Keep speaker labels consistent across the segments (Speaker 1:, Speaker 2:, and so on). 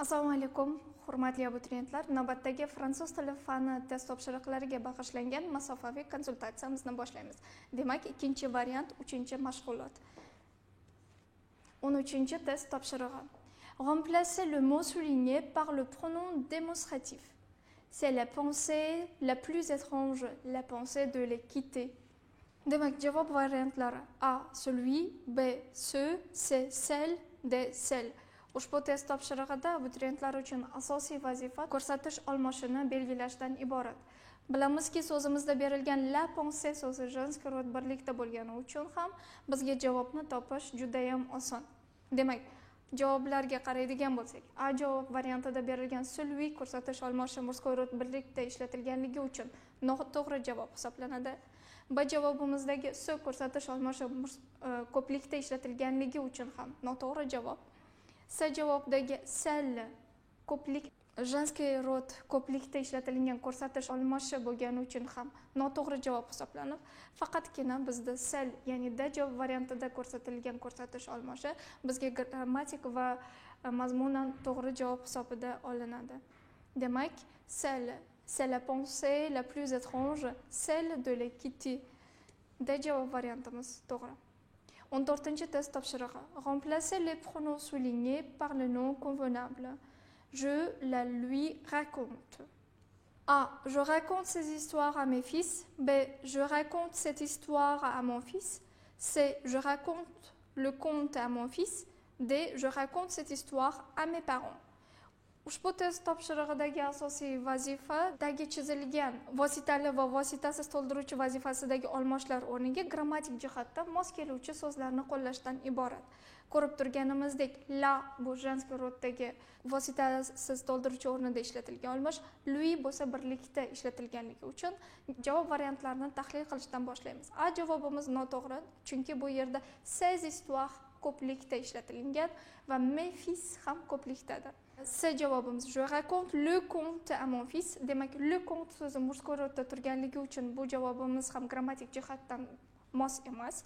Speaker 1: Assalomu alaykum, hurmatli abituriyentlar. Navbatdagi fransuz tili fani test topshiriqlariga bag'ishlangan masofaviy konsultatsiyamizni boshlaymiz. Demak, ikkinchi variant, 3-mashg'ulot. 13 test topshirig'i. Remplacez le mot souligné par le pronom démonstratif. C'est la pensée la plus étrange, la pensée de les quitter. Demak, javob variantlari: A. Celui, B. Ce, C. Celle, D. Celle. Ushbu test topshirig'ida abituriyentlar uchun asosiy vazifa ko'rsatish almashini belgilashdan iborat. Bilamizki, so'zimizda berilgan la pensée so'zi женский rod birlikda bo'lgani uchun ham bizga javobni topish juda ham oson. Demak, javoblarga qaraydigan bo'lsak, A javob variantida berilgan celui ko'rsatish almashi murskoy rod birlikda ishlatilganligi uchun noto'g'ri javob hisoblanadi. B javobimizdagi S ko'rsatish almashi ko'plikda ishlatilganligi uchun ham noto'g'ri javob. C javobdagi celle ko'plik женский rod ko'plikda ishlatilgan ko'rsatish almashi bo'lgani uchun ham noto'g'ri javob hisoblanib, faqatgina bizda celle, ya'ni D javob variantida ko'rsatilgan ko'rsatish almashi bizga grammatik va mazmunan to'g'ri javob hisobida olinadi. Demak, celle, c'est la pensée la plus étrange, celle de les quitter. D javob variantimiz to'g'ri. 14 test topshirig'i. Remplacez les pronoms soulignés par le nom convenable. Je la lui raconte. A. Je raconte ces histoires à mes fils. B. Je raconte cette histoire à mon fils. C. Je raconte le conte à mon fils. D. Je raconte cette histoire à mes parents. Ushbu test topshirig'idagi asosiy vazifa dagi chizilgan vositali va vositasiz to'ldiruvchi vazifasidagi olmoshlar o'rniga grammatik jihatdan mos keluvchi so'zlarni qo'llashdan iborat. Ko'rib turganimizdek, la bu женский roddagi vositasiz to'ldiruvchi o'rnida ishlatilgan olmosh, lui bo'lsa birlikda ishlatilganligi uchun javob variantlarini tahlil qilishdan boshlaymiz. A javobimiz noto'g'ri, chunki bu yerda ces histoires ko'plikda ishlatilgan va mes fils ham ko'plikdadir. C javobimiz: je raconte le conte à mon fils. Demak, le conte so'zi murskoy rodda turganligi uchun bu javobimiz ham grammatik jihatdan mos emas.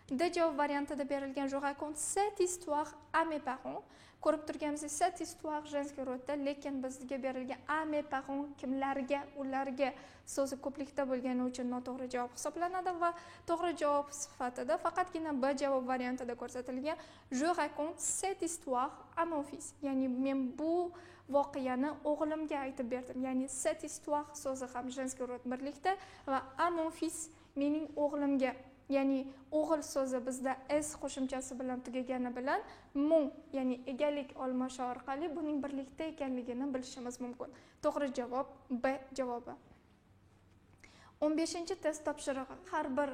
Speaker 1: D javob variantida berilgan je raconte cette histoire à mes parents. Ko'rib turganimizdek, cette histoire женский rodda, lekin bizga berilgan à mes parents kimlarga, ularga so'zi ko'plikda bo'lgani uchun noto'g'ri javob hisoblanadi va to'g'ri javob sifatida faqatgina B javob variantida ko'rsatilgan je raconte cette histoire à mon fils. Ya'ni men bu voqeani o'g'limga aytib berdim. Ya'ni cette histoire so'zi ham женский rod birlikda va à mon fils mening o'g'limga. Ya'ni o'g'il so'zi bizda s qo'shimchasi bilan tugagani bilan mon, ya'ni egalik olmoshi orqali buning birlikda ekanligini bilishimiz mumkin. To'g'ri javob B javobi. 15 test topshirig'i. Har bir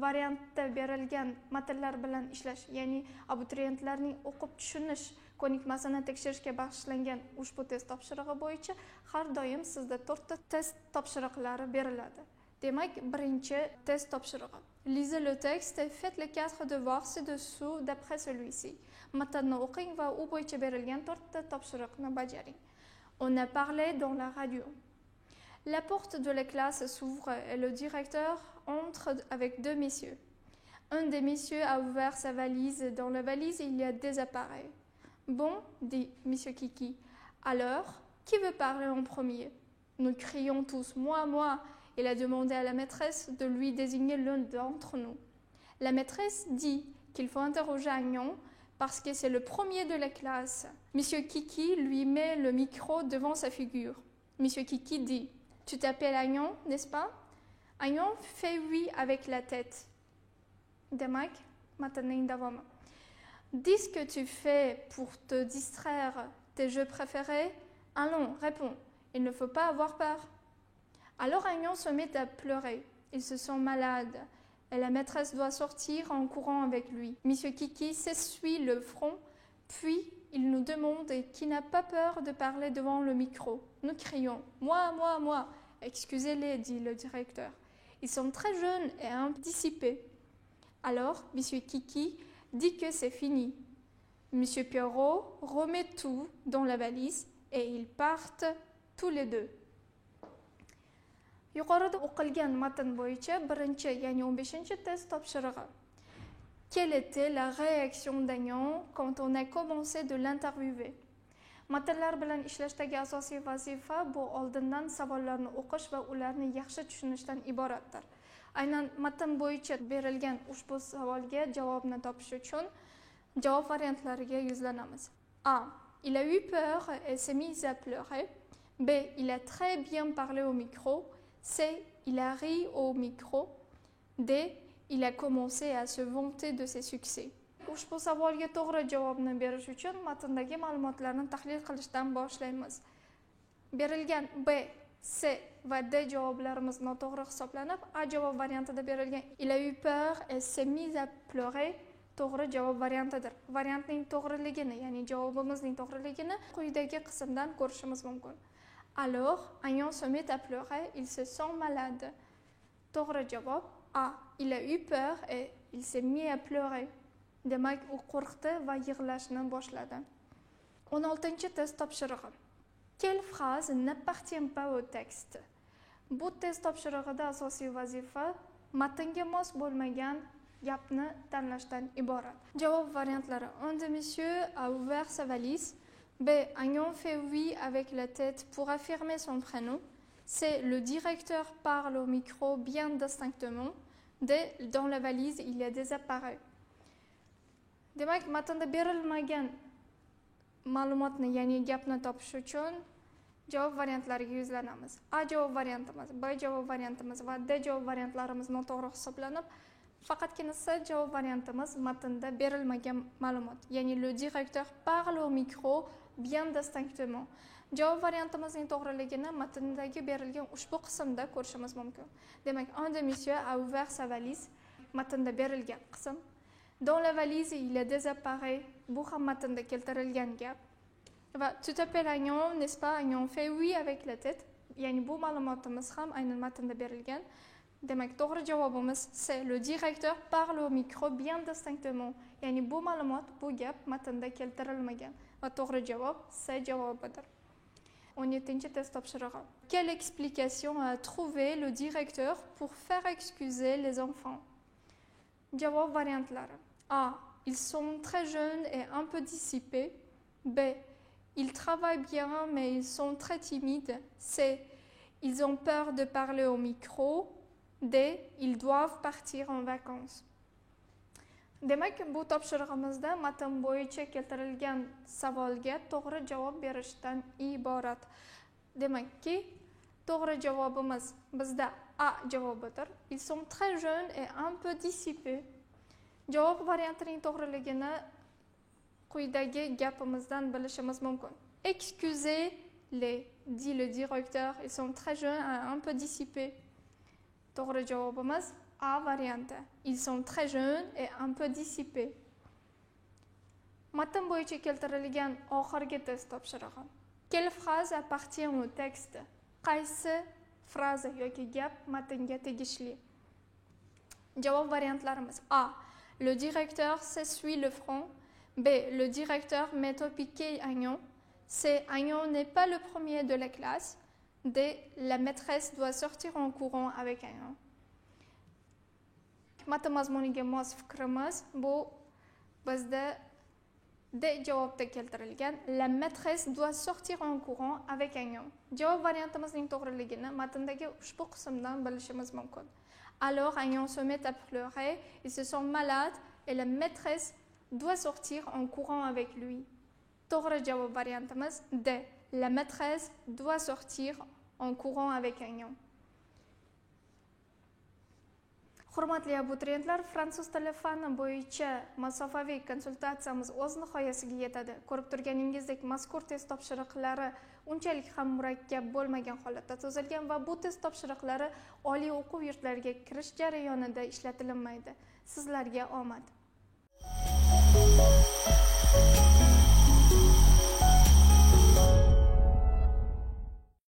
Speaker 1: variantda berilgan matnlar bilan ishlash, ya'ni abituriyentlarning o'qib tushunish ko'nikmasini tekshirishga bag'ishlangan ushbu test topshirig'i bo'yicha har doim sizda 4 ta test topshiriqlari beriladi. Demak, birinchi test topshirig'i. Lisez le texte et faites les 4 devoirs ci-dessous d'après celui-ci. Matnni o'qing va u bo'yicha berilgan 4 ta topshiriqni bajaring. On a parlé dans la radio. La porte de la classe s'ouvre et le directeur entre avec 2 messieurs. Un des messieurs a ouvert sa valise. Dans la valise, il y a des appareils. Bon, dit monsieur Kiki. Alors, qui veut parler en premier? Nous crions tous moi, moi. Il a demandé à la maîtresse de lui désigner l'un d'entre nous. La maîtresse dit qu'il faut interroger Agnon parce que c'est le premier de la classe. Monsieur Kiki lui met le micro devant sa figure. Monsieur Kiki dit: tu t'appelles Agnon, n'est-ce pas? Agnon fait oui avec la tête. Demak, matning davomı. Dis ce que tu fais pour te distraire, tes jeux préférés. Allons, réponds. Il ne faut pas avoir peur. Alors Agnon se met à pleurer. Il se sent malade et la maîtresse doit sortir en courant avec lui. Monsieur Kiki s'essuie le front, puis il nous demande qui n'a pas peur de parler devant le micro. Nous crions « Moi, moi, moi !» Excusez-les, dit le directeur. Ils sont très jeunes et un peu dissipés. Alors, Monsieur Kiki dit que c'est fini. Monsieur Pierrot remet tout dans la valise et ils partent tous les deux. Yuqorida o'qilgan matn bo'yicha birinchi, ya'ni 15 test topshirig'i. Quelle était la réaction d'Agnon quand on a commencé de l'interviewer? Matnlar bilan ishlashdagi asosiy vazifa bu oldindan savollarni o'qish va ularni yaxshi tushunishdan iboratdir. Aynan matn bo'yicha berilgan ushbu savolga javobni topish uchun javob variantlariga yuzlanamiz. A. Il a eu peur et s'est mis à pleurer. B. Il a très bien parlé au micro. C. Il a ri au micro. D. Il a commencé à se vanter de ses succès. Ushbu savolga to'g'ri javobni berish uchun matndagi ma'lumotlarni tahlil qilishdan boshlaymiz. Berilgan B, C va D javoblarimiz noto'g'ri hisoblanib, A javob variantida berilgan il a eu peur et s'est mis à pleurer to'g'ri javob variantidir. Variantning to'g'riligini, ya'ni javobimizning to'g'riligini quyidagi qismdan ko'rishimiz mumkin. Alors, ayant se met à pleurer, il se sent malade. To'g'ri javob A. Il a eu peur et il s'est mis à pleurer. Demak, u qo'rqdi va yig'lashni boshladi. 16-test topshirig'i. Quelle phrase n'appartient pas au texte? Bu test topshirig'ida asosiy vazifa matnga mos bo'lmagan gapni tanlashdan iborat. Javob variantlari: Un de monsieur a ouvert sa valise. B. Ayant fait oui avec la tête pour affirmer son prénom. C. Le directeur parle au micro bien distinctement. D. Dans la valise, il y a des appareils. Demak, matnda berilmagan ma'lumotni, ya'ni gapni topish uchun javob variantlariga yuzlanamiz. A javob variantimiz, B javob variantimiz va D javob variantlarimiz noto'g'ri hisoblanib, faqatgina C javob variantimiz matnda berilmagan ma'lumot, ya'ni le directeur parle au micro bien distinctement. Javob variantimizning to'g'riligini matndagi berilgan ushbu qismda ko'rishimiz mumkin. Demak, un de monsieur a ouvert sa valise matnda berilgan qism. Dans la valise, il y a des appareils. Bu ham matnda keltirilgan gap. Va tout appel ayant, n'est-ce pas, ayant fait oui avec la tête. Ya'ni bu ma'lumotimiz ham aynan matnda berilgan. Demak, to'g'ri javobimiz C. Le directeur parle au micro bien distinctement. Ya'ni bu ma'lumot, bu gap matnda keltirilmagan. Va to'g'ri javob C javobidir. 17-test topshirig'i. Quelle explication a trouvé le directeur pour faire excuser les enfants? Javob variantlari. A. Ils sont très jeunes et un peu dissipés. B. Ils travaillent bien mais ils sont très timides. C. Ils ont peur de parler au micro. D. Ils doivent partir en vacances. Demak, bu topshirig'imizda matn bo'yicha keltirilgan savolga to'g'ri javob berishdan iborat. Demakki, to'g'ri javobimiz bizda A javobidir. Ils sont très jeunes et un peu dissipés. Javob variantining to'g'riligini quyidagi gapimizdan bilishimiz mumkin. Excusez-les, dit le directeur, ils sont très jeunes et un peu dissipés. To'g'ri javobimiz A varianti. Ils sont très jeunes et un peu dissipés. Matn bo'yicha keltirilgan oxirgi test topshirig'i. Quelle phrase appartient au texte? Qaysi fraza yoki gap matnga tegishli? Javob variantlarimiz: A. Le directeur s'essuie le front. B. Le directeur met au piquet Agnon. C. Agnon n'est pas le premier de la classe. D. La maîtresse doit sortir en courant avec Agnon. Matn mazmuniga mos fikrimiz bu bizda D javobda keltirilgan la maîtresse doit sortir en courant avec Agnon. Javob variantimizning to'g'riligini matndagi ushbu qismdan bilishimiz mumkin. Alors Agnon se met à pleurer, il se sent malade et la maîtresse doit sortir en courant avec lui. To'g'ri javob variantimiz D. La maîtresse doit sortir en courant avec Agnon. Hurmatli abituriyentlar, fransuz tili fani bo'yicha masofaviy konsultatsiyamiz o'z nihoyasiga yetadi. Ko'rib turganingizdek, mazkur test topshiriqlari unchalik ham murakkab bo'lmagan holatda tuzilgan va bu test topshiriqlari oliy o'quv yurtlariga kirish jarayonida ishlatilmaydi. Sizlarga omad.